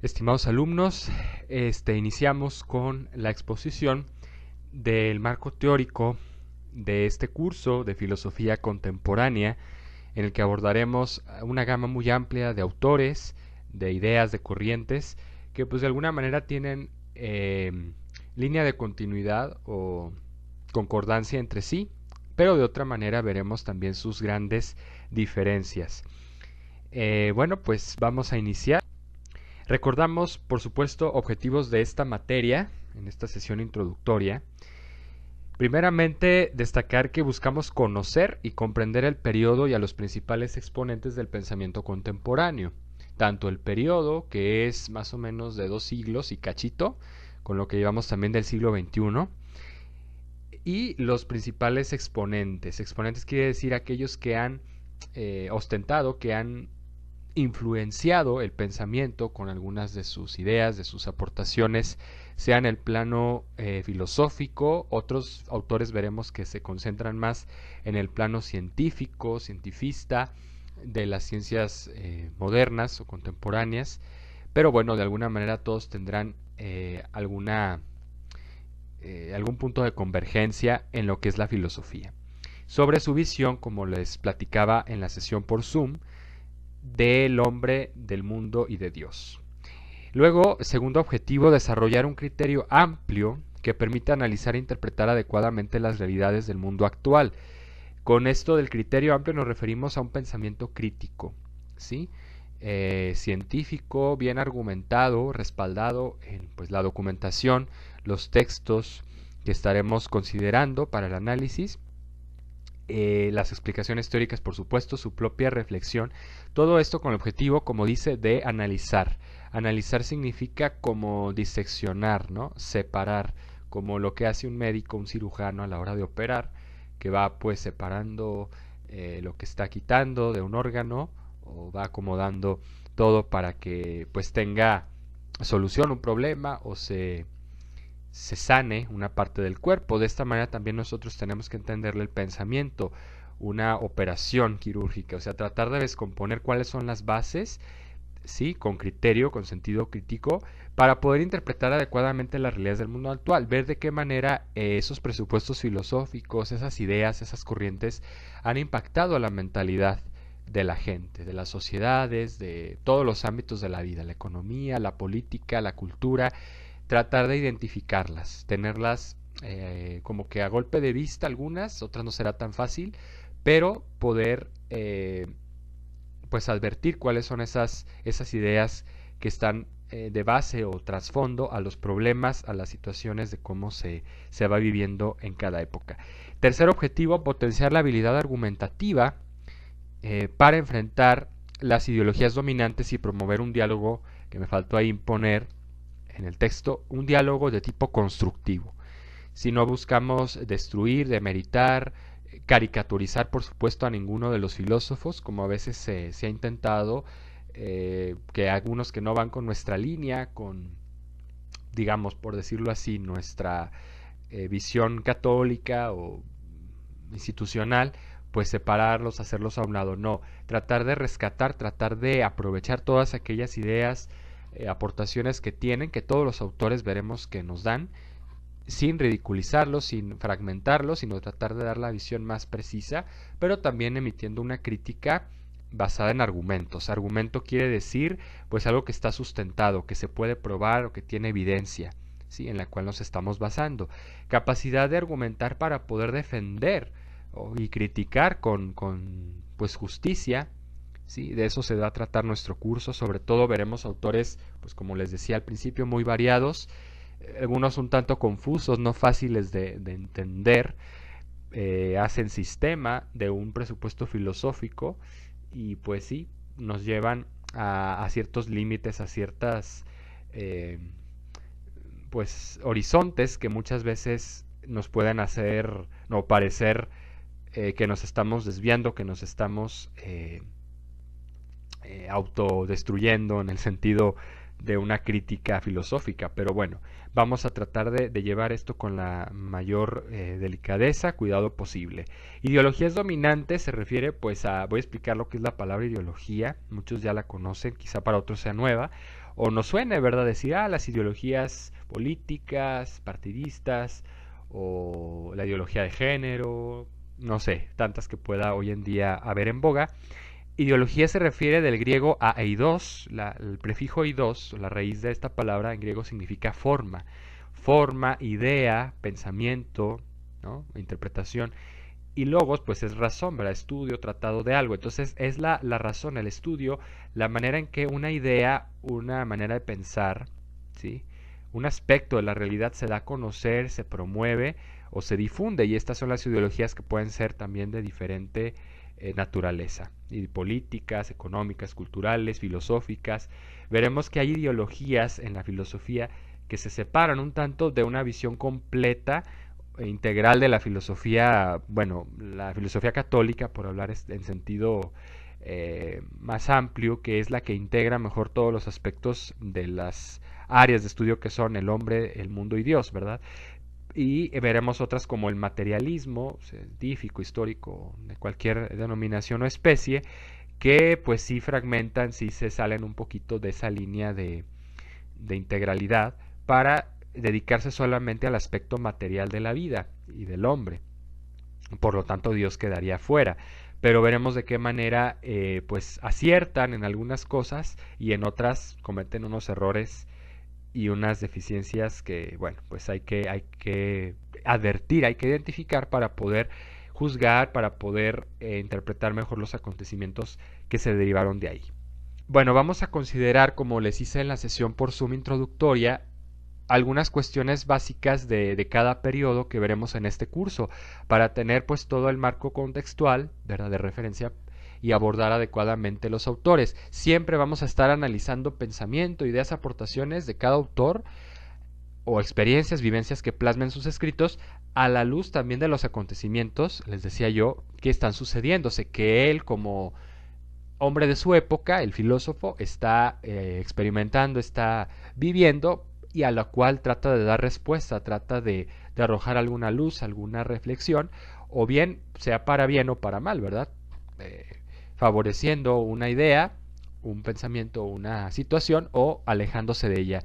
Estimados alumnos, iniciamos con la exposición del marco teórico de este curso de filosofía contemporánea, en el que abordaremos una gama muy amplia de autores, de ideas, de corrientes, que pues de alguna manera tienen línea de continuidad o concordancia entre sí, pero de otra manera veremos también sus grandes diferencias. Bueno, pues vamos a iniciar. Recordamos, por supuesto, objetivos de esta materia en esta sesión introductoria. Primeramente, destacar que buscamos conocer y comprender el periodo y a los principales exponentes del pensamiento contemporáneo, tanto el periodo, que es más o menos de 2 siglos y cachito, con lo que llevamos también del siglo XXI, y los principales exponentes. Exponentes quiere decir aquellos que han ostentado, que han influenciado el pensamiento con algunas de sus ideas, de sus aportaciones, sea en el plano filosófico. Otros autores veremos que se concentran más en el plano científico, cientifista, de las ciencias modernas o contemporáneas, pero bueno, de alguna manera todos tendrán algún punto de convergencia en lo que es la filosofía. Sobre su visión, como les platicaba en la sesión por Zoom, del hombre, del mundo y de Dios. Luego, segundo objetivo, desarrollar un criterio amplio que permita analizar e interpretar adecuadamente las realidades del mundo actual. Con esto del criterio amplio nos referimos a un pensamiento crítico, ¿sí? Científico, bien argumentado, respaldado en pues, la documentación, los textos que estaremos considerando para el análisis, las explicaciones teóricas, por supuesto, su propia reflexión, todo esto con el objetivo, como dice, de analizar. Analizar significa como diseccionar, ¿no? Separar, como lo que hace un médico, un cirujano a la hora de operar, que va pues separando lo que está quitando de un órgano o va acomodando todo para que pues tenga solución un problema o se sane una parte del cuerpo. De esta manera también nosotros tenemos que entenderle el pensamiento, una operación quirúrgica, o sea, tratar de descomponer cuáles son las bases, sí, con criterio, con sentido crítico, para poder interpretar adecuadamente las realidades del mundo actual, ver de qué manera esos presupuestos filosóficos, esas ideas, esas corrientes han impactado a la mentalidad de la gente, de las sociedades, de todos los ámbitos de la vida, la economía, la política, la cultura, tratar de identificarlas, tenerlas como que a golpe de vista algunas, otras no será tan fácil, pero poder pues advertir cuáles son esas ideas que están de base o trasfondo a los problemas, a las situaciones de cómo se va viviendo en cada época. Tercer objetivo, potenciar la habilidad argumentativa para enfrentar las ideologías dominantes y promover un diálogo, que me faltó ahí imponer en el texto, un diálogo de tipo constructivo. Si no buscamos destruir, demeritar, caricaturizar, por supuesto, a ninguno de los filósofos, como a veces se ha intentado, que algunos que no van con nuestra línea, con, digamos, por decirlo así, nuestra visión católica o institucional, pues separarlos, hacerlos a un lado. No, tratar de rescatar, tratar de aprovechar todas aquellas ideas, aportaciones que tienen, que todos los autores veremos que nos dan, sin ridiculizarlos, sin fragmentarlos, sino tratar de dar la visión más precisa, pero también emitiendo una crítica basada en argumentos. Argumento quiere decir pues algo que está sustentado, que se puede probar o que tiene evidencia, ¿sí? En la cual nos estamos basando. Capacidad de argumentar para poder defender y criticar con pues justicia. Sí, de eso se va a tratar nuestro curso. Sobre todo veremos autores, pues como les decía al principio, muy variados, algunos un tanto confusos, no fáciles de entender, hacen sistema de un presupuesto filosófico y pues sí, nos llevan a ciertos límites, a ciertas pues horizontes que muchas veces nos pueden hacer no parecer que nos estamos desviando, que nos estamos autodestruyendo en el sentido de una crítica filosófica, pero bueno, vamos a tratar de llevar esto con la mayor delicadeza, cuidado posible. Ideologías dominantes se refiere pues voy a explicar lo que es la palabra ideología, muchos ya la conocen, quizá para otros sea nueva, o nos suene, ¿verdad? Decir, las ideologías políticas, partidistas, o la ideología de género, no sé, tantas que pueda hoy en día haber en boga. Ideología se refiere del griego a eidos, el prefijo eidos, la raíz de esta palabra en griego significa forma. Forma, idea, pensamiento, ¿no? Interpretación. Y logos, pues es razón, ¿verdad? Estudio, tratado de algo. Entonces es la razón, el estudio, la manera en que una idea, una manera de pensar, ¿sí? Un aspecto de la realidad se da a conocer, se promueve o se difunde. Y estas son las ideologías que pueden ser también de diferente naturaleza, y políticas, económicas, culturales, filosóficas. Veremos que hay ideologías en la filosofía que se separan un tanto de una visión completa e integral de la filosofía, bueno, la filosofía católica, por hablar en sentido más amplio, que es la que integra mejor todos los aspectos de las áreas de estudio que son el hombre, el mundo y Dios, ¿verdad? Y veremos otras como el materialismo científico, histórico, de cualquier denominación o especie, que pues sí fragmentan, sí se salen un poquito de esa línea de integralidad para dedicarse solamente al aspecto material de la vida y del hombre. Por lo tanto, Dios quedaría fuera. Pero veremos de qué manera pues aciertan en algunas cosas y en otras cometen unos errores y unas deficiencias que, bueno, pues hay que advertir, hay que identificar para poder juzgar, para poder interpretar mejor los acontecimientos que se derivaron de ahí. Bueno, vamos a considerar, como les hice en la sesión por Zoom introductoria, algunas cuestiones básicas de cada periodo que veremos en este curso, para tener pues todo el marco contextual, ¿verdad?, de referencia y abordar adecuadamente los autores. Siempre vamos a estar analizando pensamiento, ideas, aportaciones de cada autor o experiencias, vivencias que plasmen sus escritos a la luz también de los acontecimientos, les decía yo, que están sucediéndose, que él como hombre de su época, el filósofo, está experimentando, está viviendo y a la cual trata de dar respuesta, trata de arrojar alguna luz, alguna reflexión, o bien sea para bien o para mal, ¿verdad? Favoreciendo una idea, un pensamiento, una situación o alejándose de ella.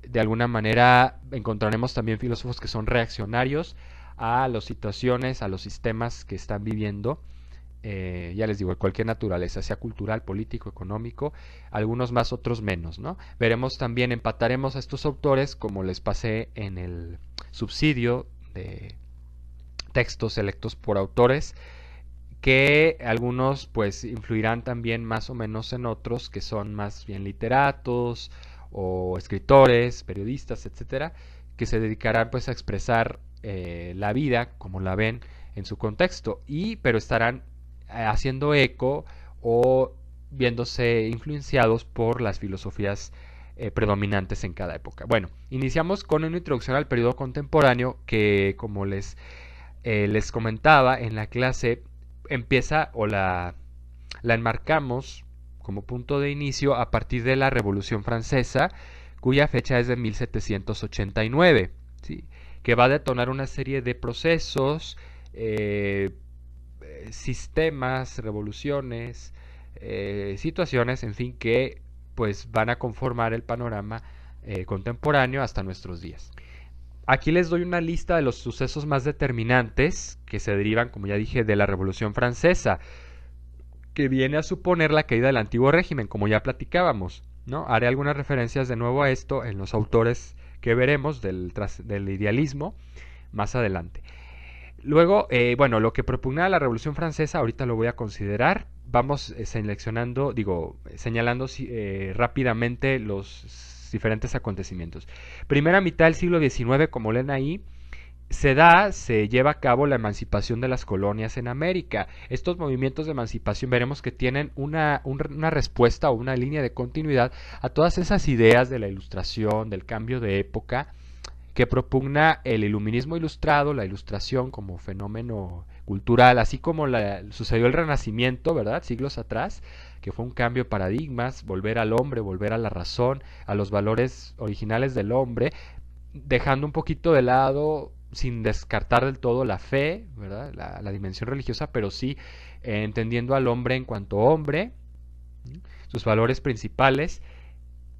De alguna manera encontraremos también filósofos que son reaccionarios a las situaciones, a los sistemas que están viviendo. Ya les digo, de cualquier naturaleza, sea cultural, político, económico, algunos más, otros menos, ¿no? Veremos también, empataremos a estos autores, como les pasé en el subsidio de textos selectos por autores, que algunos pues influirán también más o menos en otros que son más bien literatos o escritores, periodistas, etcétera, que se dedicarán pues a expresar la vida como la ven en su contexto, pero estarán haciendo eco o viéndose influenciados por las filosofías predominantes en cada época. Bueno, iniciamos con una introducción al periodo contemporáneo que, como les comentaba en la clase, empieza o la enmarcamos como punto de inicio a partir de la Revolución Francesa, cuya fecha es de 1789, ¿sí?, que va a detonar una serie de procesos, sistemas, revoluciones, situaciones, en fin, que pues van a conformar el panorama contemporáneo hasta nuestros días. Aquí les doy una lista de los sucesos más determinantes que se derivan, como ya dije, de la Revolución Francesa, que viene a suponer la caída del antiguo régimen, como ya platicábamos, ¿no? Haré algunas referencias de nuevo a esto en los autores que veremos del idealismo más adelante. Luego, bueno, lo que propugnaba la Revolución Francesa, ahorita lo voy a considerar. Vamos señalando rápidamente los diferentes acontecimientos. Primera mitad del siglo XIX, como leen ahí, se lleva a cabo la emancipación de las colonias en América. Estos movimientos de emancipación veremos que tienen una respuesta o una línea de continuidad a todas esas ideas de la Ilustración, del cambio de época, que propugna el iluminismo ilustrado, la ilustración como fenómeno cultural, así como sucedió el Renacimiento, ¿verdad? Siglos atrás, que fue un cambio de paradigmas, volver al hombre, volver a la razón, a los valores originales del hombre, dejando un poquito de lado, sin descartar del todo la fe, ¿verdad? La dimensión religiosa, pero sí entendiendo al hombre en cuanto hombre, sus valores principales.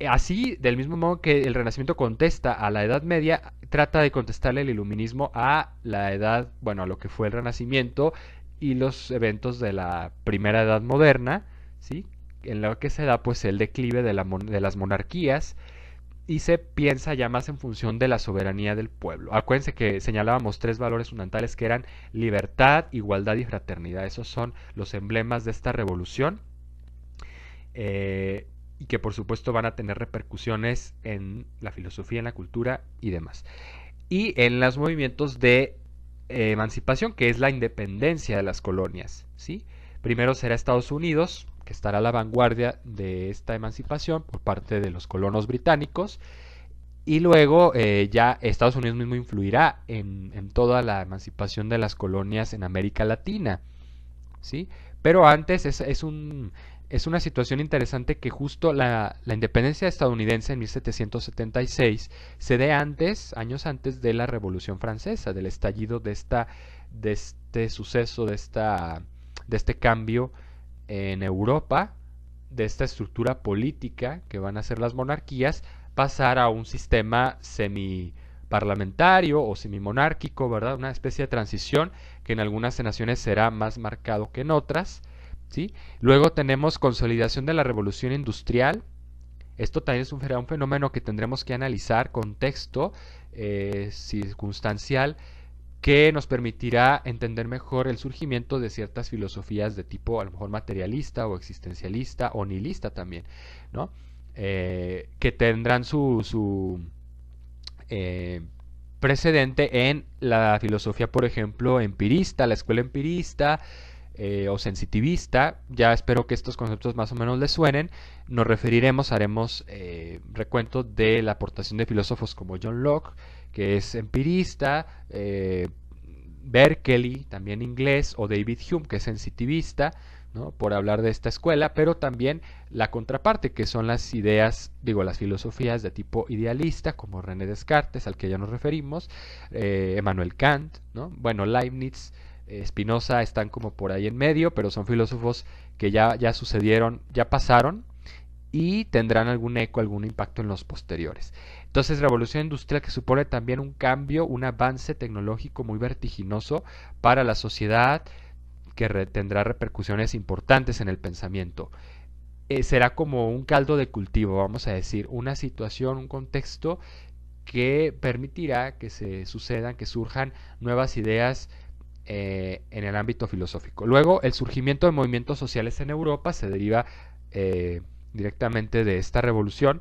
Así, del mismo modo que el Renacimiento contesta a la Edad Media, trata de contestarle el Iluminismo a la Edad, bueno, a lo que fue el Renacimiento y los eventos de la Primera Edad Moderna, ¿sí? En lo que se da pues el declive de las monarquías y se piensa ya más en función de la soberanía del pueblo. Acuérdense que señalábamos tres valores fundamentales que eran libertad, igualdad y fraternidad. Esos son los emblemas de esta revolución. Y que por supuesto van a tener repercusiones en la filosofía, en la cultura y demás. Y en los movimientos de emancipación, que es la independencia de las colonias, ¿sí? Primero será Estados Unidos, que estará a la vanguardia de esta emancipación por parte de los colonos británicos, y luego ya Estados Unidos mismo influirá en toda la emancipación de las colonias en América Latina, ¿sí? Pero antes es una situación interesante que justo la independencia estadounidense en 1776 se dé antes, años antes de la Revolución Francesa, del estallido de este suceso, de este cambio en Europa, de esta estructura política que van a ser las monarquías, pasar a un sistema semi-parlamentario o semi-monárquico, ¿verdad? Una especie de transición que en algunas naciones será más marcado que en otras, ¿sí? Luego tenemos consolidación de la revolución industrial. Esto también será un fenómeno que tendremos que analizar, contexto circunstancial, que nos permitirá entender mejor el surgimiento de ciertas filosofías de tipo a lo mejor materialista o existencialista o nihilista también, ¿no? Que tendrán su precedente en la filosofía, por ejemplo, empirista, la escuela empirista, o sensitivista. Ya espero que estos conceptos más o menos les suenen. Nos referiremos, haremos recuento de la aportación de filósofos como John Locke, que es empirista, Berkeley, también inglés, o David Hume, que es sensitivista, ¿no? Por hablar de esta escuela, pero también la contraparte, que son las ideas, las filosofías de tipo idealista, como René Descartes, al que ya nos referimos, Emmanuel Kant, ¿no? Bueno, Leibniz, Spinoza están como por ahí en medio, pero son filósofos que ya sucedieron, ya pasaron y tendrán algún eco, algún impacto en los posteriores. Entonces, revolución industrial que supone también un cambio, un avance tecnológico muy vertiginoso para la sociedad, que tendrá repercusiones importantes en el pensamiento. Será como un caldo de cultivo, vamos a decir, una situación, un contexto que permitirá que se sucedan, que surjan nuevas ideas en el ámbito filosófico. Luego, el surgimiento de movimientos sociales en Europa se deriva directamente de esta revolución.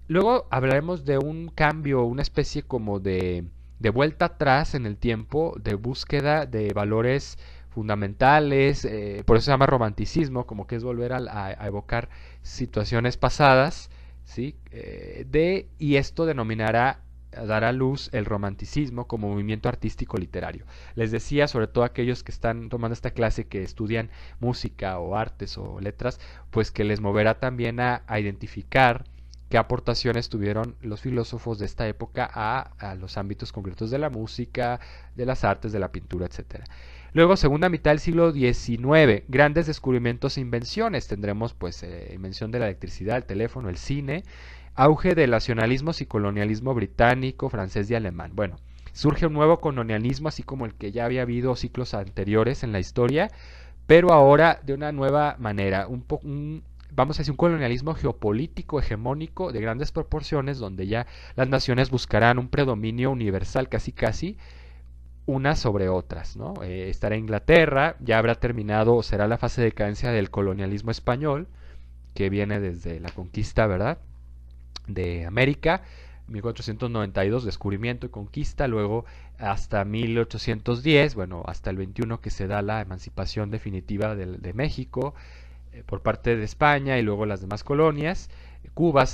Luego hablaremos de un cambio, una especie como de vuelta atrás en el tiempo, de búsqueda de valores fundamentales, por eso se llama romanticismo, como que es volver a evocar situaciones pasadas, ¿sí? Y esto denominará, dará luz el romanticismo como movimiento artístico literario. Les decía, sobre todo aquellos que están tomando esta clase, que estudian música o artes o letras, pues que les moverá también a identificar qué aportaciones tuvieron los filósofos de esta época a los ámbitos concretos de la música, de las artes, de la pintura, etc. Luego, segunda mitad del siglo XIX, grandes descubrimientos e invenciones. Tendremos pues invención de la electricidad, el teléfono, el cine, auge del nacionalismos y colonialismo británico, francés y alemán. Bueno, surge un nuevo colonialismo, así como el que ya había habido ciclos anteriores en la historia, pero ahora de una nueva manera, vamos a decir, un colonialismo geopolítico, hegemónico, de grandes proporciones, donde ya las naciones buscarán un predominio universal casi unas sobre otras, ¿no? Estará Inglaterra, ya habrá terminado, o será la fase de decadencia del colonialismo español, que viene desde la conquista, ¿verdad?, de América, 1492, descubrimiento y conquista, luego hasta 1810, bueno, hasta el 21 que se da la emancipación definitiva de México, por parte de España y luego las demás colonias. Cuba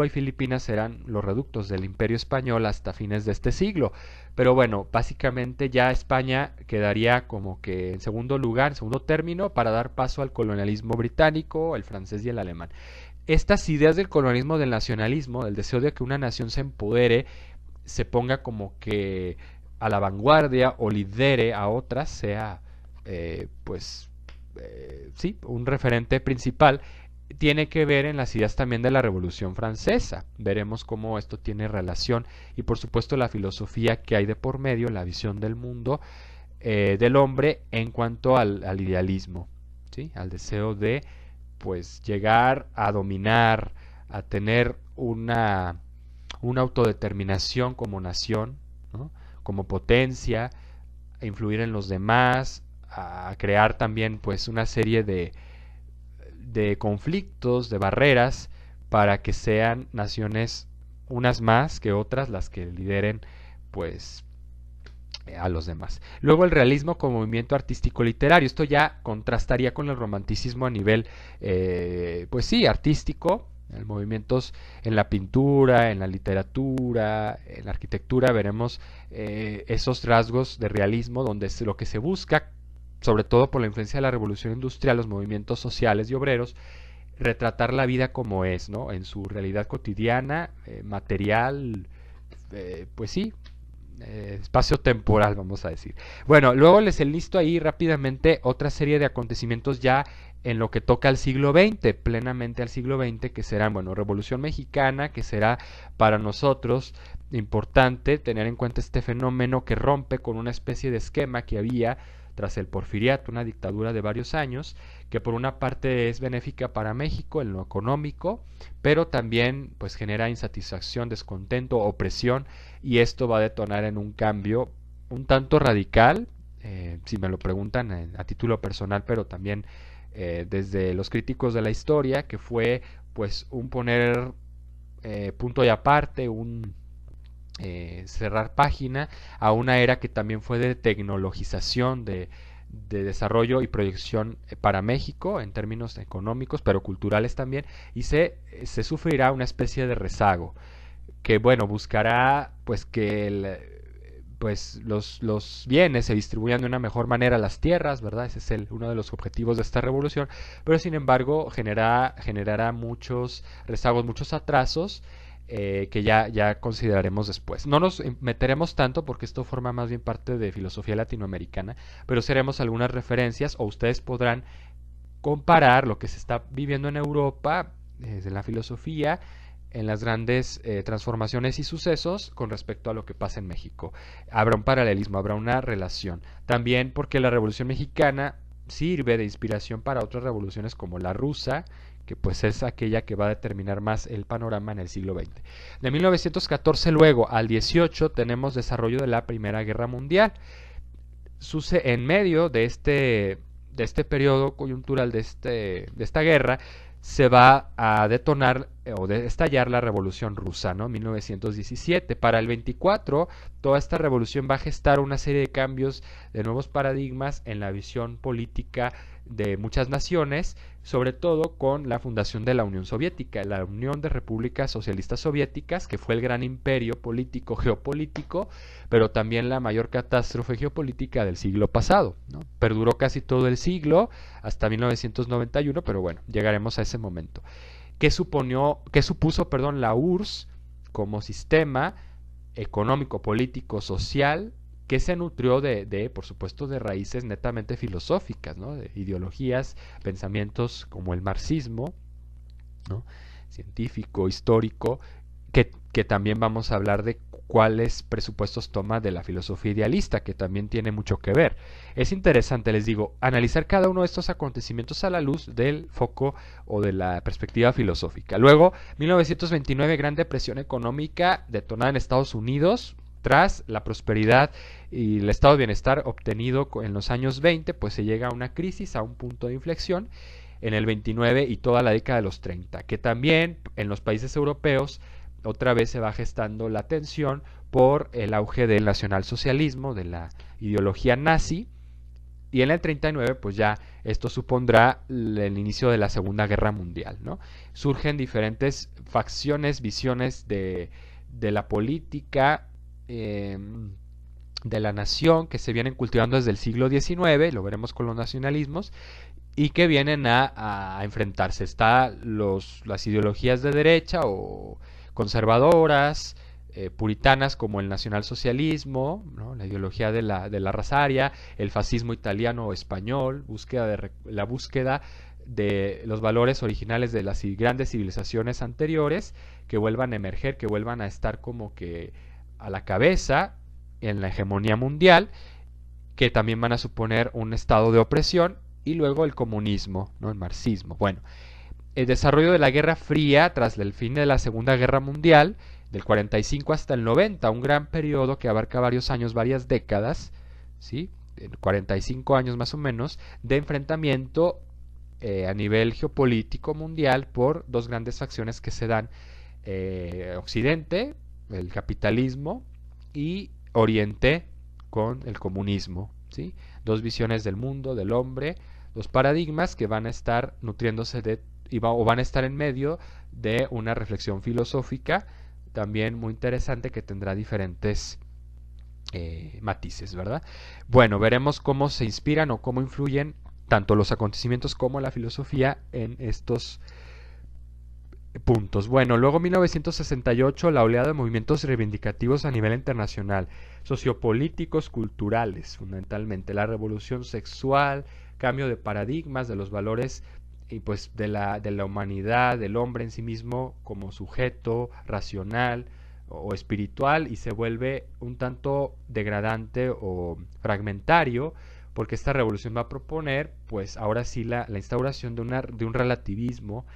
y Filipinas serán los reductos del Imperio Español hasta fines de este siglo. Pero bueno, básicamente ya España quedaría como que en segundo lugar, en segundo término, para dar paso al colonialismo británico, el francés y el alemán. Estas ideas del colonialismo, del nacionalismo, del deseo de que una nación se empodere, se ponga como que a la vanguardia o lidere a otras, sea pues sí, un referente principal, tiene que ver en las ideas también de la Revolución Francesa. Veremos cómo esto tiene relación y por supuesto la filosofía que hay de por medio, la visión del mundo, del hombre en cuanto al idealismo, ¿sí? Al deseo de pues llegar a dominar, a tener una autodeterminación como nación, ¿no? Como potencia, a influir en los demás, a crear también pues una serie de conflictos, de barreras, para que sean naciones unas más que otras las que lideren pues a los demás. Luego el realismo como movimiento artístico literario. Esto ya contrastaría con el romanticismo a nivel, pues sí, artístico. En movimientos en la pintura, en la literatura, en la arquitectura, veremos esos rasgos de realismo donde lo que se busca, sobre todo por la influencia de la revolución industrial, los movimientos sociales y obreros, retratar la vida como es, ¿no? En su realidad cotidiana, material, pues sí, espacio temporal, vamos a decir. Bueno, luego les enlisto ahí rápidamente otra serie de acontecimientos ya en lo que toca al siglo XX, plenamente al siglo XX, que serán, bueno, Revolución Mexicana, que será para nosotros importante tener en cuenta este fenómeno que rompe con una especie de esquema que había tras el porfiriato, una dictadura de varios años, que por una parte es benéfica para México en lo económico, pero también pues genera insatisfacción, descontento, opresión, y esto va a detonar en un cambio un tanto radical, si me lo preguntan a título personal, pero también desde los críticos de la historia, que fue pues un poner punto y aparte, un cerrar página a una era que también fue de tecnologización, de desarrollo y proyección para México en términos económicos, pero culturales también, y se sufrirá una especie de rezago que, bueno, buscará pues que pues los bienes se distribuyan de una mejor manera las tierras, ¿verdad? Ese es uno de los objetivos de esta revolución, pero sin embargo generará muchos rezagos, muchos atrasos, que ya consideraremos después. No nos meteremos tanto porque esto forma más bien parte de filosofía latinoamericana, pero seremos algunas referencias o ustedes podrán comparar lo que se está viviendo en Europa desde la filosofía en las grandes transformaciones y sucesos con respecto a lo que pasa en México. Habrá un paralelismo, habrá una relación. También porque la Revolución Mexicana sirve de inspiración para otras revoluciones como la rusa, que pues es aquella que va a determinar más el panorama en el siglo XX. De 1914 luego al 18 tenemos desarrollo de la Primera Guerra Mundial. En medio de este periodo coyuntural de esta guerra, se va a detonar o de estallar la Revolución Rusa, ¿no? 1917. Para el 24, toda esta revolución va a gestar una serie de cambios, de nuevos paradigmas en la visión política de muchas naciones, sobre todo con la fundación de la Unión Soviética, la Unión de Repúblicas Socialistas Soviéticas, que fue el gran imperio político geopolítico, pero también la mayor catástrofe geopolítica del siglo pasado, ¿no? Perduró casi todo el siglo, hasta 1991, pero bueno, llegaremos a ese momento. ¿Qué supuso, la URSS como sistema económico, político, social, que se nutrió por supuesto, de raíces netamente filosóficas, ¿no? De ideologías, pensamientos como el marxismo, ¿no? Científico, histórico, que también vamos a hablar de cuáles presupuestos toma de la filosofía idealista, que también tiene mucho que ver. Es interesante, les digo, analizar cada uno de estos acontecimientos a la luz del foco o de la perspectiva filosófica. Luego, 1929, Gran Depresión Económica detonada en Estados Unidos, tras la prosperidad y el estado de bienestar obtenido en los años 20, pues se llega a una crisis, a un punto de inflexión en el 29 y toda la década de los 30, que también en los países europeos otra vez se va gestando la tensión por el auge del nacionalsocialismo, de la ideología nazi, Y en el 39, pues ya esto supondrá el inicio de la Segunda Guerra Mundial, ¿no? Surgen diferentes facciones, visiones de la política, de la nación, que se vienen cultivando desde el siglo XIX, lo veremos con los nacionalismos, y que vienen a enfrentarse. Están las ideologías de derecha o conservadoras, puritanas, como el nacionalsocialismo, ¿no? La ideología de la raza aria, el fascismo italiano o español, la búsqueda de los valores originales de las grandes civilizaciones anteriores, que vuelvan a emerger, que vuelvan a estar como que a la cabeza en la hegemonía mundial, que también van a suponer un estado de opresión, y luego el comunismo, ¿no? El marxismo. Bueno, el desarrollo de la Guerra Fría tras el fin de la Segunda Guerra Mundial, del 45 hasta el 90, un gran periodo que abarca varios años, varias décadas, ¿sí? 45 años más o menos, de enfrentamiento a nivel geopolítico mundial por dos grandes facciones que se dan: Occidente, el capitalismo, y Oriente con el comunismo, ¿sí? Dos visiones del mundo, del hombre, dos paradigmas que van a estar nutriéndose o van a estar en medio de una reflexión filosófica también muy interesante, que tendrá diferentes matices, ¿verdad? Bueno, veremos cómo se inspiran o cómo influyen tanto los acontecimientos como la filosofía en estos puntos. Bueno, luego 1968, la oleada de movimientos reivindicativos a nivel internacional, sociopolíticos, culturales, fundamentalmente, la revolución sexual, cambio de paradigmas de los valores y pues de la humanidad, del hombre en sí mismo como sujeto racional o espiritual, y se vuelve un tanto degradante o fragmentario, porque esta revolución va a proponer pues ahora sí la instauración de un relativismo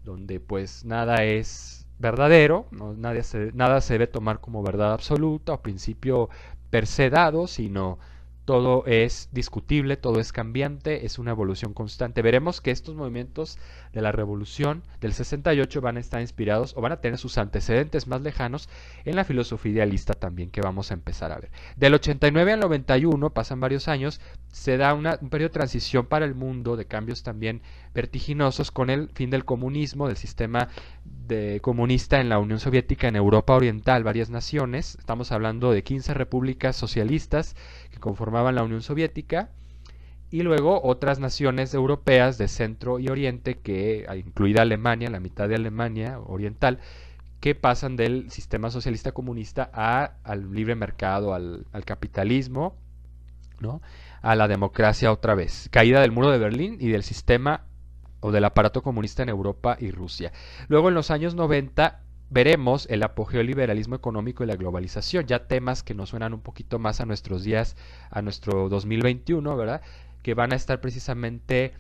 donde pues nada es verdadero, ¿no? Nada se debe tomar como verdad absoluta o principio per se dado, sino todo es discutible, todo es cambiante, es una evolución constante. Veremos que estos movimientos de la revolución del 68 van a estar inspirados o van a tener sus antecedentes más lejanos en la filosofía idealista también, que vamos a empezar a ver. Del 89 al 91, pasan varios años, se da un periodo de transición para el mundo, de cambios también vertiginosos, con el fin del comunismo, del sistema comunista en la Unión Soviética, en Europa Oriental, varias naciones. Estamos hablando de 15 repúblicas socialistas que conformaban la Unión Soviética, y luego otras naciones europeas de centro y oriente, que incluida Alemania, la mitad de Alemania oriental, que pasan del sistema socialista comunista al libre mercado, al capitalismo, ¿no? A la democracia otra vez. Caída del muro de Berlín y del sistema o del aparato comunista en Europa y Rusia. Luego, en los años 90, veremos el apogeo del liberalismo económico y la globalización, ya temas que nos suenan un poquito más a nuestros días, a nuestro 2021, ¿verdad? Que van a estar precisamente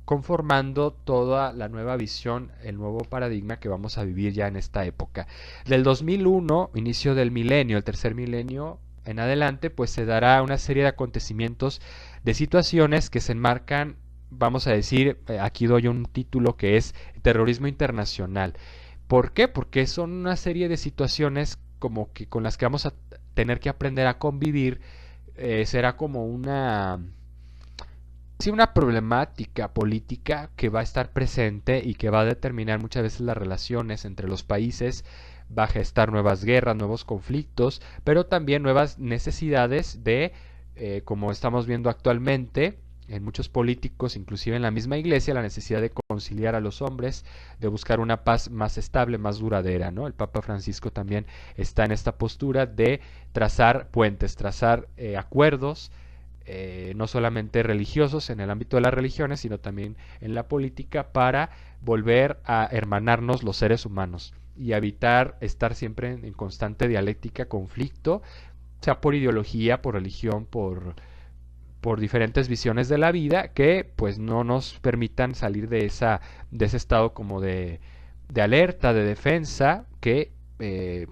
conformando toda la nueva visión, el nuevo paradigma que vamos a vivir ya en esta época. Del 2001, inicio del milenio, el tercer milenio en adelante, pues se dará una serie de acontecimientos, de situaciones que se enmarcan, vamos a decir, aquí doy un título que es terrorismo internacional. ¿Por qué? Porque son una serie de situaciones como que con las que vamos a tener que aprender a convivir. Será como una problemática política que va a estar presente y que va a determinar muchas veces las relaciones entre los países. Va a gestar nuevas guerras, nuevos conflictos, pero también nuevas necesidades de, como estamos viendo actualmente en muchos políticos, inclusive en la misma iglesia, la necesidad de conciliar a los hombres, de buscar una paz más estable, más duradera, ¿no? El Papa Francisco también está en esta postura de trazar puentes, trazar acuerdos, no solamente religiosos en el ámbito de las religiones, sino también en la política, para volver a hermanarnos los seres humanos y evitar estar siempre en constante dialéctica, conflicto, sea por ideología, por religión, por diferentes visiones de la vida, que pues no nos permitan salir de ese estado como de alerta, de defensa, que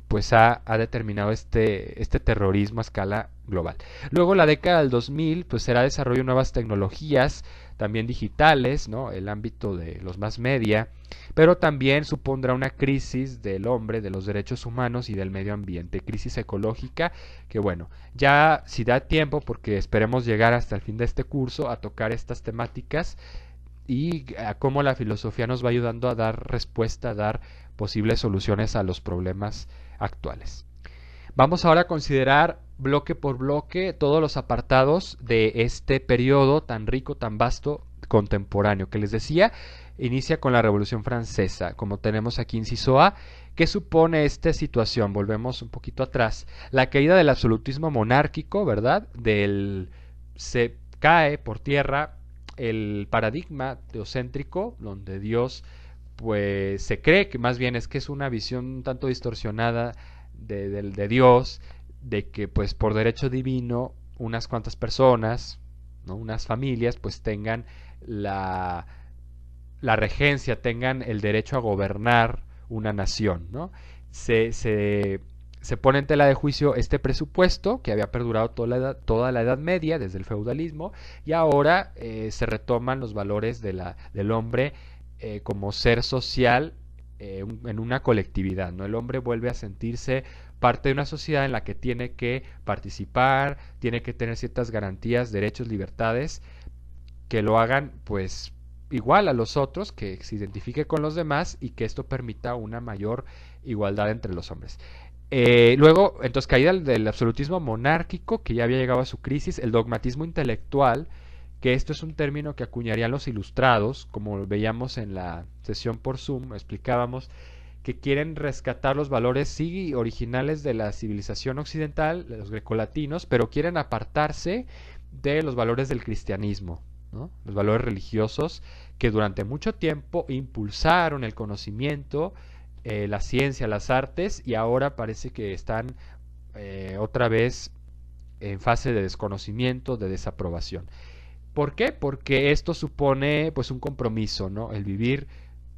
pues ha determinado este terrorismo a escala global. Luego la década del 2000 pues será desarrollo de nuevas tecnologías, también digitales, ¿no? El ámbito de los más media, pero también supondrá una crisis del hombre, de los derechos humanos y del medio ambiente, crisis ecológica, que bueno, ya si da tiempo, porque esperemos llegar hasta el fin de este curso a tocar estas temáticas y a cómo la filosofía nos va ayudando a dar respuesta, a dar posibles soluciones a los problemas actuales. Vamos ahora a considerar bloque por bloque todos los apartados de este periodo tan rico, tan vasto, contemporáneo, que les decía, inicia con la Revolución Francesa, como tenemos aquí inciso A. ¿Qué supone esta situación? Volvemos un poquito atrás. La caída del absolutismo monárquico, ¿verdad? Se cae por tierra el paradigma teocéntrico, donde Dios pues se cree que más bien es que es una visión un tanto distorsionada de Dios, de que pues por derecho divino unas cuantas personas, ¿no? Unas familias pues tengan la regencia, tengan el derecho a gobernar una nación, ¿no? Se pone en tela de juicio este presupuesto que había perdurado toda la Edad Media, desde el feudalismo, y ahora se retoman los valores del hombre como ser social en una colectividad, ¿no? El hombre vuelve a sentirse parte de una sociedad en la que tiene que participar, tiene que tener ciertas garantías, derechos, libertades, que lo hagan pues igual a los otros, que se identifique con los demás y que esto permita una mayor igualdad entre los hombres. Luego, entonces, caída del absolutismo monárquico, que ya había llegado a su crisis, el dogmatismo intelectual, que esto es un término que acuñarían los ilustrados, como veíamos en la sesión por Zoom, explicábamos, que quieren rescatar los valores sí originales de la civilización occidental, de los grecolatinos, pero quieren apartarse de los valores del cristianismo, ¿no? Los valores religiosos que durante mucho tiempo impulsaron el conocimiento, la ciencia, las artes, y ahora parece que están otra vez en fase de desconocimiento, de desaprobación. ¿Por qué? Porque esto supone pues un compromiso, ¿no? El vivir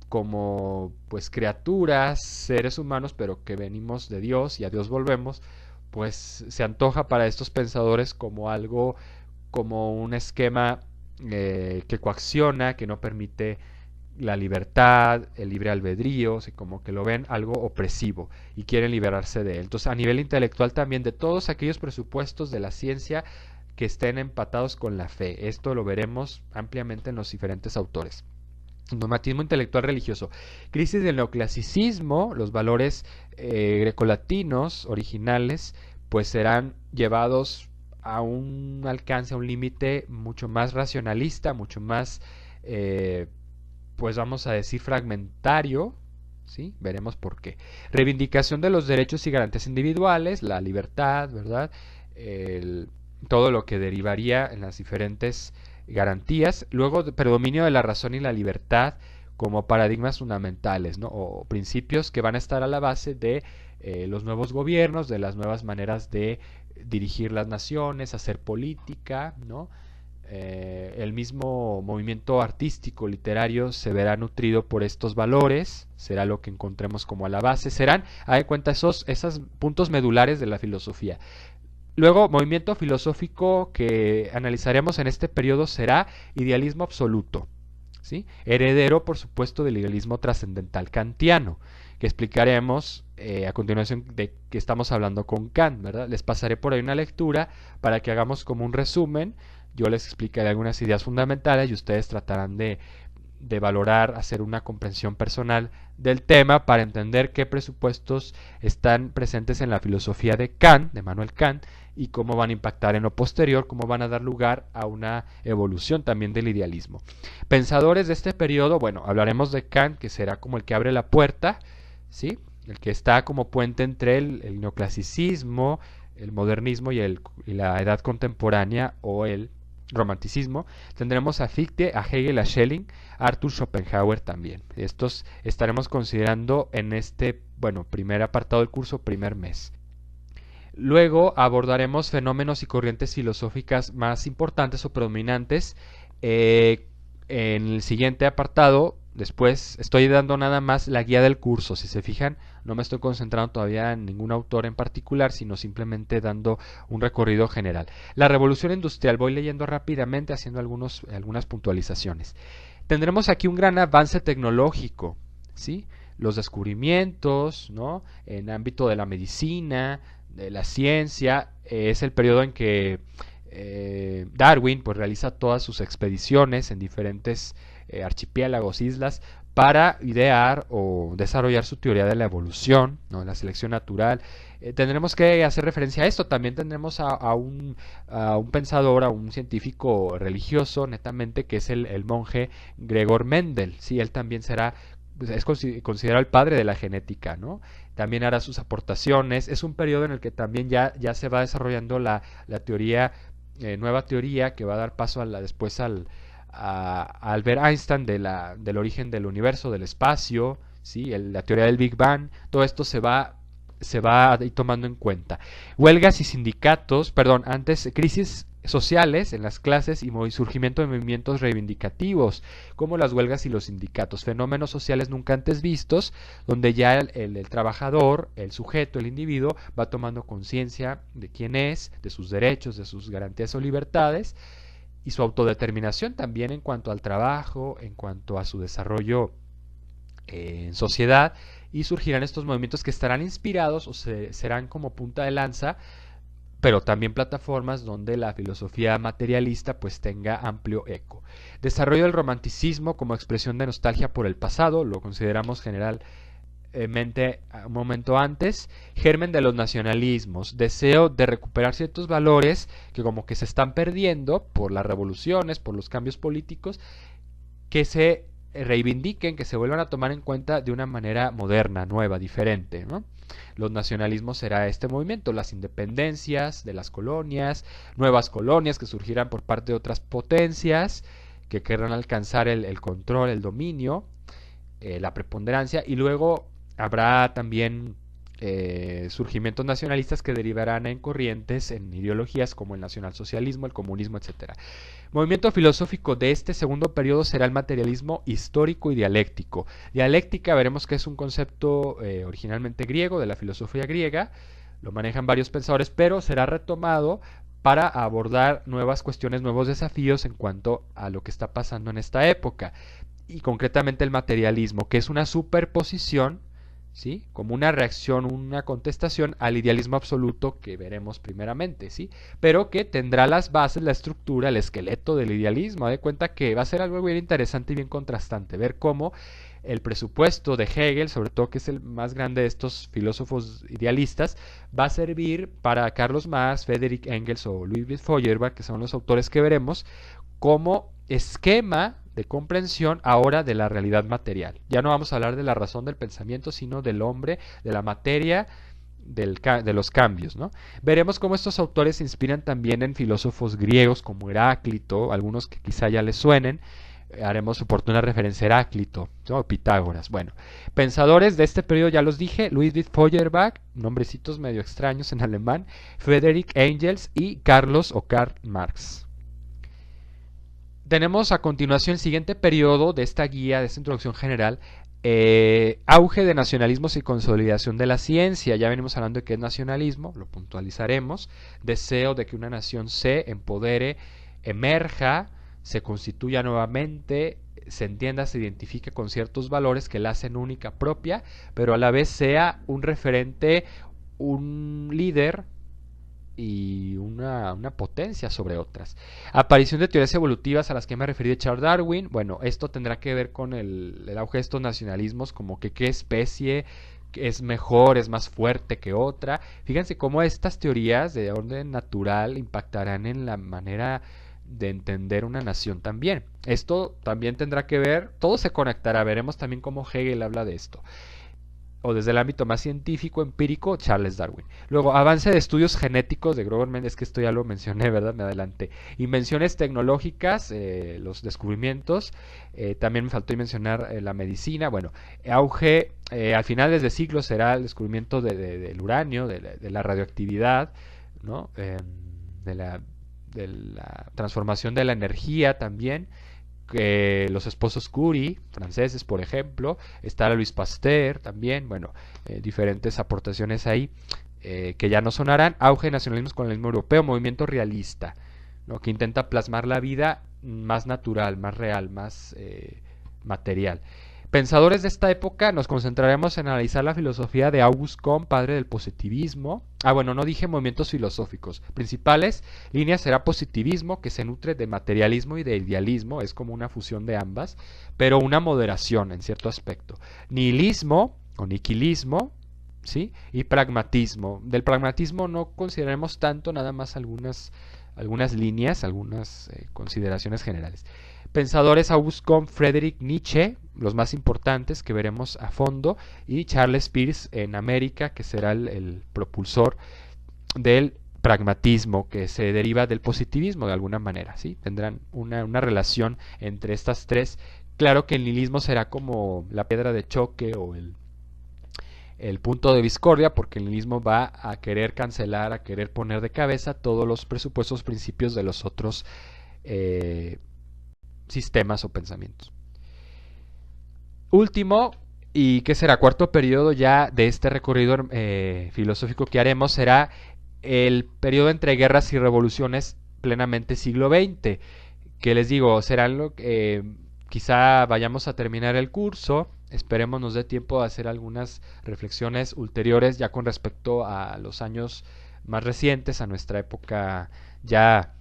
como pues criaturas, seres humanos, pero que venimos de Dios y a Dios volvemos, pues se antoja para estos pensadores como algo, como un esquema que coacciona, que no permite la libertad, el libre albedrío, o sea, como que lo ven algo opresivo y quieren liberarse de él. Entonces, a nivel intelectual también, de todos aquellos presupuestos de la ciencia que estén empatados con la fe. Esto lo veremos ampliamente en los diferentes autores. Dogmatismo intelectual religioso. Crisis del neoclasicismo, los valores grecolatinos originales, pues serán llevados a un alcance, a un límite mucho más racionalista, mucho más, pues vamos a decir, fragmentario, ¿sí? Veremos por qué. Reivindicación de los derechos y garantías individuales, la libertad, ¿verdad? Todo lo que derivaría en las diferentes garantías. Luego, predominio de la razón y la libertad como paradigmas fundamentales, ¿no? O principios que van a estar a la base de los nuevos gobiernos, de las nuevas maneras de dirigir las naciones, hacer política, ¿no? El mismo movimiento artístico, literario, se verá nutrido por estos valores, será lo que encontremos como a la base, serán, a de cuenta, esos puntos medulares de la filosofía. Luego, movimiento filosófico que analizaremos en este periodo será idealismo absoluto, ¿sí? Heredero, por supuesto, del idealismo trascendental kantiano, que explicaremos a continuación de que estamos hablando con Kant, ¿verdad? Les pasaré por ahí una lectura para que hagamos como un resumen. Yo les explicaré algunas ideas fundamentales y ustedes tratarán de valorar, hacer una comprensión personal del tema para entender qué presupuestos están presentes en la filosofía de Kant, de Manuel Kant, y cómo van a impactar en lo posterior, cómo van a dar lugar a una evolución también del idealismo. Pensadores de este periodo, bueno, hablaremos de Kant, que será como el que abre la puerta, ¿sí? El que está como puente entre el neoclasicismo, el modernismo y la edad contemporánea o el romanticismo. Tendremos a Fichte, a Hegel, a Schelling, a Arthur Schopenhauer también. Estos estaremos considerando en este, bueno, primer apartado del curso, primer mes. Luego abordaremos fenómenos y corrientes filosóficas más importantes o predominantes. En el siguiente apartado después estoy dando nada más la guía del curso. Si se fijan, no me estoy concentrando todavía en ningún autor en particular, sino simplemente dando un recorrido general. La revolución industrial, voy leyendo rápidamente, haciendo algunas puntualizaciones. Tendremos aquí un gran avance tecnológico, ¿sí? Los descubrimientos, ¿no? En ámbito de la medicina, de la ciencia, es el periodo en que Darwin pues realiza todas sus expediciones en diferentes archipiélagos, islas, para idear o desarrollar su teoría de la evolución, ¿no? La selección natural. Tendremos que hacer referencia a esto. También tendremos a un pensador, a un científico religioso, netamente, que es el monje Gregor Mendel. Sí, él también es considerado el padre de la genética, ¿no? También hará sus aportaciones. Es un periodo en el que también ya se va desarrollando la teoría, nueva teoría, que va a dar paso después a Albert Einstein del origen del universo, del espacio, ¿sí? La teoría del Big Bang. Todo esto se va a ir tomando en cuenta. Huelgas y sindicatos, perdón, antes crisis sociales en las clases y surgimiento de movimientos reivindicativos, como las huelgas y los sindicatos, fenómenos sociales nunca antes vistos, donde ya el trabajador, el sujeto, el individuo, va tomando conciencia de quién es, de sus derechos, de sus garantías o libertades, y su autodeterminación también en cuanto al trabajo, en cuanto a su desarrollo en sociedad, y surgirán estos movimientos que estarán inspirados o serán como punta de lanza, pero también plataformas donde la filosofía materialista pues tenga amplio eco. Desarrollo del romanticismo como expresión de nostalgia por el pasado, lo consideramos generalmente un momento antes. Germen de los nacionalismos, deseo de recuperar ciertos valores que como que se están perdiendo por las revoluciones, por los cambios políticos, que se reivindiquen, que se vuelvan a tomar en cuenta de una manera moderna, nueva, diferente, ¿no? Los nacionalismos será este movimiento, las independencias de las colonias, nuevas colonias que surgirán por parte de otras potencias que querrán alcanzar el control, el dominio, la preponderancia, y luego habrá también surgimientos nacionalistas que derivarán en corrientes, en ideologías como el nacionalsocialismo, el comunismo, etc. Movimiento filosófico de este segundo periodo será el materialismo histórico y dialéctico. Dialéctica veremos que es un concepto originalmente griego, de la filosofía griega, lo manejan varios pensadores, pero será retomado para abordar nuevas cuestiones, nuevos desafíos en cuanto a lo que está pasando en esta época, y concretamente el materialismo, que es una superposición, ¿sí? Como una reacción, una contestación al idealismo absoluto que veremos primeramente, ¿sí? Pero que tendrá las bases, la estructura, el esqueleto del idealismo. De cuenta que va a ser algo bien interesante y bien contrastante, ver cómo el presupuesto de Hegel, sobre todo que es el más grande de estos filósofos idealistas, va a servir para Carlos Marx, Friedrich Engels o Ludwig Feuerbach, que son los autores que veremos, como esquema de comprensión ahora de la realidad material. Ya no vamos a hablar de la razón del pensamiento, sino del hombre, de la materia, de los cambios, ¿no? Veremos cómo estos autores se inspiran también en filósofos griegos como Heráclito, algunos que quizá ya les suenen. Haremos oportuna referencia a Heráclito, ¿no? Pitágoras. Bueno, pensadores de este periodo ya los dije: Ludwig Feuerbach, nombrecitos medio extraños en alemán, Friedrich Engels y Carlos o Karl Marx. Tenemos a continuación el siguiente periodo de esta guía, de esta introducción general, auge de nacionalismos y consolidación de la ciencia. Ya venimos hablando de qué es nacionalismo, lo puntualizaremos. Deseo de que una nación se empodere, emerja, se constituya nuevamente, se entienda, se identifique con ciertos valores que la hacen única, propia, pero a la vez sea un referente, un líder y una potencia sobre otras. Aparición de teorías evolutivas a las que me referí de Charles Darwin. Bueno, esto tendrá que ver con el auge de estos nacionalismos, como que qué especie es mejor, es más fuerte que otra. Fíjense cómo estas teorías de orden natural impactarán en la manera de entender una nación también. Esto también tendrá que ver, todo se conectará, veremos también cómo Hegel habla de esto, o desde el ámbito más científico, empírico, Charles Darwin. Luego, avance de estudios genéticos de Gregor Mendel, es que esto ya lo mencioné, ¿verdad? Me adelanté. Invenciones tecnológicas, los descubrimientos, también me faltó mencionar la medicina. Bueno, auge, al final de siglo será el descubrimiento del uranio, de la radioactividad, ¿no? De la transformación de la energía también, los esposos Curie, franceses, por ejemplo. Está Louis Pasteur también. Bueno, diferentes aportaciones ahí que ya no sonarán. Auge de nacionalismos con el nacionalismo europeo, movimiento realista, ¿no? Que intenta plasmar la vida más natural, más real, más material. Pensadores de esta época, nos concentraremos en analizar la filosofía de Auguste Comte, padre del positivismo. Bueno, no dije movimientos filosóficos. Principales líneas será positivismo, que se nutre de materialismo y de idealismo, es como una fusión de ambas, pero una moderación en cierto aspecto. Nihilismo o niquilismo, ¿sí? Y pragmatismo. Del pragmatismo no consideraremos tanto, nada más algunas líneas, algunas consideraciones generales. Pensadores Auguste Comte, Friedrich Nietzsche, los más importantes que veremos a fondo, y Charles Peirce en América, que será el propulsor del pragmatismo, que se deriva del positivismo de alguna manera, ¿sí? Tendrán una relación entre estas tres. Claro que el nihilismo será como la piedra de choque o el punto de discordia, porque el nihilismo va a querer cancelar, a querer poner de cabeza todos los presupuestos, principios de los otros sistemas o pensamientos. Último, y que será cuarto periodo ya de este recorrido filosófico que haremos, será el periodo entre guerras y revoluciones, plenamente siglo XX, que les digo, será lo que quizá vayamos a terminar el curso, esperemos nos dé tiempo de hacer algunas reflexiones ulteriores ya con respecto a los años más recientes, a nuestra época ya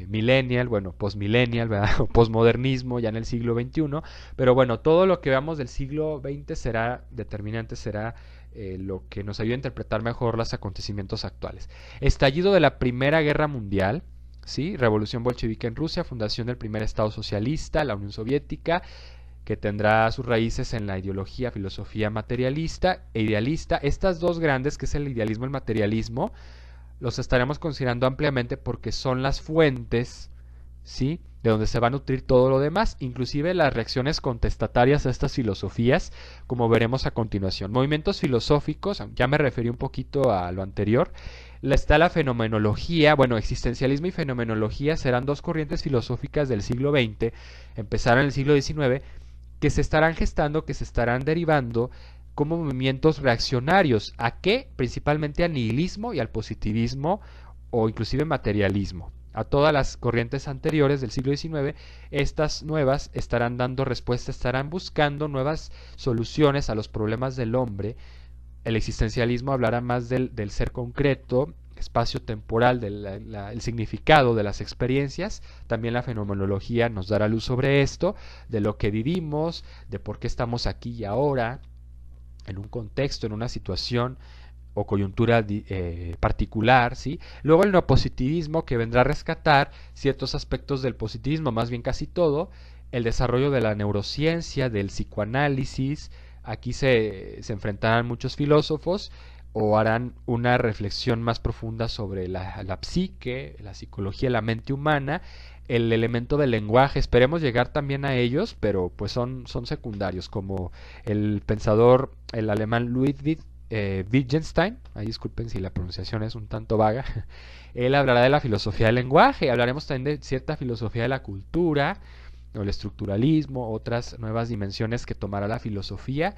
millennial, bueno, postmillennial, ¿verdad? O postmodernismo ya en el siglo XXI, pero bueno, todo lo que veamos del siglo XX será determinante, será lo que nos ayuda a interpretar mejor los acontecimientos actuales. Estallido de la Primera Guerra Mundial, ¿sí? Revolución bolchevique en Rusia, fundación del primer Estado socialista, la Unión Soviética, que tendrá sus raíces en la ideología, filosofía materialista e idealista. Estas dos grandes, que es el idealismo y el materialismo, los estaremos considerando ampliamente porque son las fuentes, ¿sí?, de donde se va a nutrir todo lo demás, inclusive las reacciones contestatarias a estas filosofías, como veremos a continuación. Movimientos filosóficos, ya me referí un poquito a lo anterior. Está la fenomenología, bueno, existencialismo y fenomenología serán dos corrientes filosóficas del siglo XX, empezaron en el siglo XIX, que se estarán gestando, que se estarán derivando como movimientos reaccionarios. ¿A qué? Principalmente al nihilismo y al positivismo o inclusive materialismo. A todas las corrientes anteriores del siglo XIX, estas nuevas estarán dando respuesta, estarán buscando nuevas soluciones a los problemas del hombre. El existencialismo hablará más del ser concreto, espacio temporal, el significado de las experiencias. También la fenomenología nos dará luz sobre esto, de lo que vivimos, de por qué estamos aquí y ahora, en un contexto, en una situación o coyuntura particular, ¿sí? Luego el neopositivismo, que vendrá a rescatar ciertos aspectos del positivismo, más bien casi todo, el desarrollo de la neurociencia, del psicoanálisis. Aquí se enfrentarán muchos filósofos o harán una reflexión más profunda sobre la psique, la psicología, la mente humana, el elemento del lenguaje. Esperemos llegar también a ellos, pero pues son secundarios, como el pensador, el alemán Ludwig Wittgenstein, ahí disculpen si la pronunciación es un tanto vaga. Él hablará de la filosofía del lenguaje, hablaremos también de cierta filosofía de la cultura, o el estructuralismo, otras nuevas dimensiones que tomará la filosofía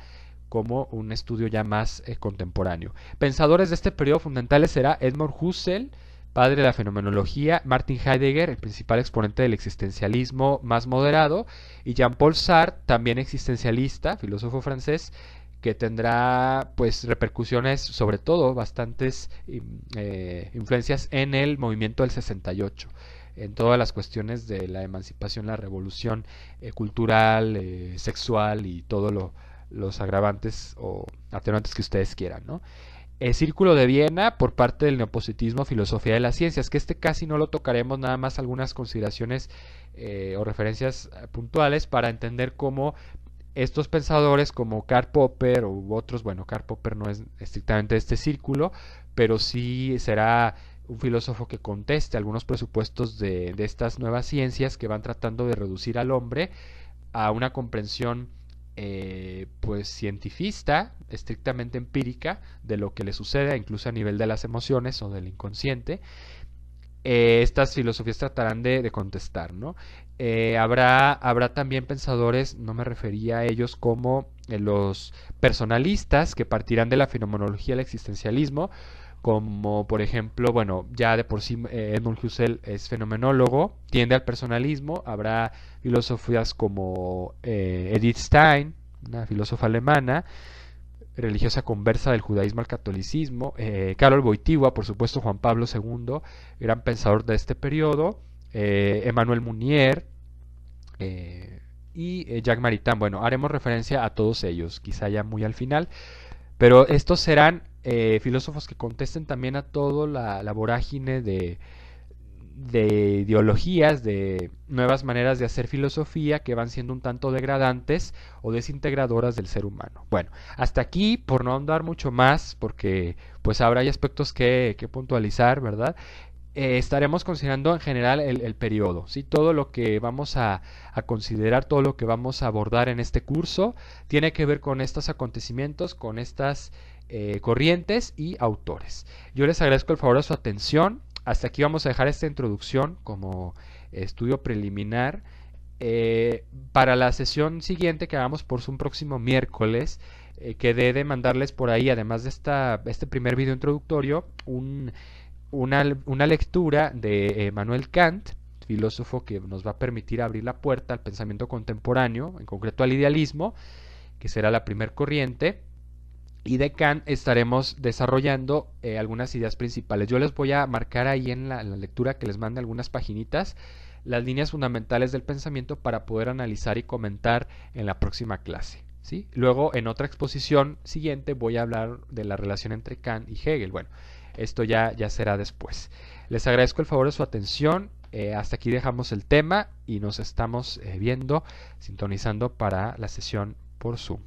como un estudio ya más contemporáneo. Pensadores de este periodo fundamentales será Edmund Husserl, padre de la fenomenología, Martin Heidegger, el principal exponente del existencialismo más moderado, y Jean-Paul Sartre, también existencialista, filósofo francés, que tendrá pues repercusiones, sobre todo bastantes influencias en el movimiento del 68, en todas las cuestiones de la emancipación, la revolución cultural, sexual y todos los agravantes o atenuantes que ustedes quieran, ¿no? El Círculo de Viena por parte del neopositivismo, filosofía de las ciencias, que casi no lo tocaremos, nada más algunas consideraciones o referencias puntuales para entender cómo estos pensadores como Karl Popper u otros, bueno, Karl Popper no es estrictamente de este círculo, pero sí será un filósofo que conteste algunos presupuestos de estas nuevas ciencias que van tratando de reducir al hombre a una comprensión pues cientifista, estrictamente empírica de lo que le sucede, incluso a nivel de las emociones o del inconsciente. estas filosofías tratarán de contestar, ¿no? Habrá también pensadores, no me refería a ellos como los personalistas, que partirán de la fenomenología del existencialismo, como por ejemplo, bueno, ya de por sí Edmund Husserl es fenomenólogo, tiende al personalismo. Habrá filósofas como Edith Stein, una filósofa alemana, religiosa conversa del judaísmo al catolicismo, Karol Wojtyła, por supuesto Juan Pablo II, gran pensador de este periodo, Emmanuel Mounier y Jacques Maritain. Bueno, haremos referencia a todos ellos, quizá ya muy al final, pero estos serán filósofos que contesten también a toda la vorágine de ideologías, de nuevas maneras de hacer filosofía que van siendo un tanto degradantes o desintegradoras del ser humano. Bueno, hasta aquí, por no ahondar mucho más, porque pues habrá hay aspectos que puntualizar, ¿verdad? Estaremos considerando en general el periodo, ¿sí? Todo lo que vamos a considerar, todo lo que vamos a abordar en este curso, tiene que ver con estos acontecimientos, con estas corrientes y autores. Yo les agradezco el favor de su atención. Hasta aquí vamos a dejar esta introducción como estudio preliminar. Para la sesión siguiente que hagamos por Zoom próximo miércoles, quedé de mandarles por ahí, además de este primer video introductorio, una lectura de Manuel Kant, filósofo que nos va a permitir abrir la puerta al pensamiento contemporáneo, en concreto al idealismo, que será la primer corriente. Y de Kant estaremos desarrollando algunas ideas principales. Yo les voy a marcar ahí en la lectura que les mande algunas paginitas las líneas fundamentales del pensamiento para poder analizar y comentar en la próxima clase, ¿sí? Luego, en otra exposición siguiente, voy a hablar de la relación entre Kant y Hegel. Bueno, esto ya será después. Les agradezco el favor de su atención. Hasta aquí dejamos el tema y nos estamos viendo, sintonizando para la sesión por Zoom.